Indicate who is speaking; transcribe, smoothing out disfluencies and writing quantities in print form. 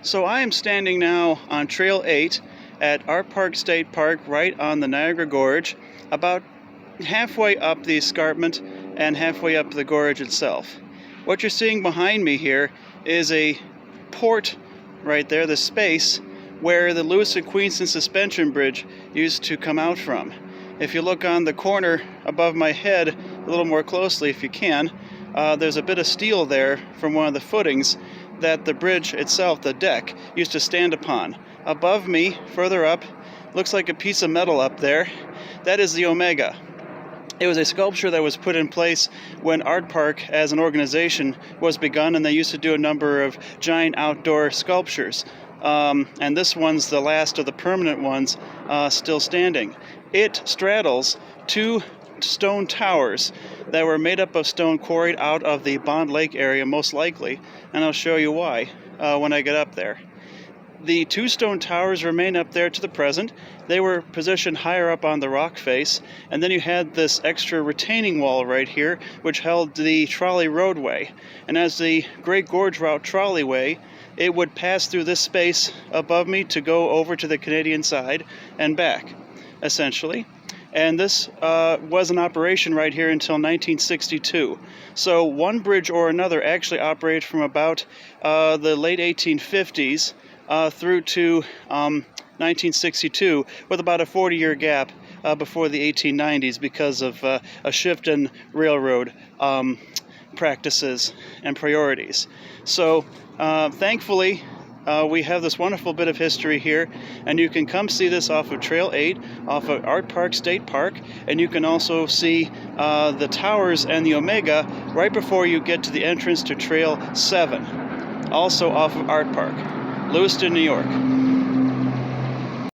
Speaker 1: So I am standing now on Trail 8 at Art Park State Park, right on the Niagara Gorge, about halfway up the escarpment and halfway up the gorge itself. What you're seeing behind me here is a port right there, the space where the Lewiston-Queenston suspension bridge used to come out from. If you look on the corner above my head a little more closely if you can, there's a bit of steel there from one of the footings that the bridge itself, the deck, used to stand upon. Above me, further up, looks like a piece of metal up there. That is the Omega. It was a sculpture that was put in place when Art Park as an organization was begun, and they used to do a number of giant outdoor sculptures. And this one's the last of the permanent ones still standing. It straddles two stone towers that were made up of stone quarried out of the Bond Lake area, most likely, and I'll show you why when I get up there. The two stone towers remain up there to the present. They were positioned higher up on the rock face, and then you had this extra retaining wall right here, which held the trolley roadway. And as the Great Gorge Route trolleyway, it would pass through this space above me to go over to the Canadian side and back, essentially. And this was in operation right here until 1962. So one bridge or another actually operated from about the late 1850s through to 1962, with about a 40-year gap before the 1890s because of a shift in railroad practices and priorities. So thankfully, we have this wonderful bit of history here, and you can come see this off of Trail 8, off of Art Park State Park, and you can also see the towers and the Omega right before you get to the entrance to Trail 7, also off of Art Park, Lewiston, New York.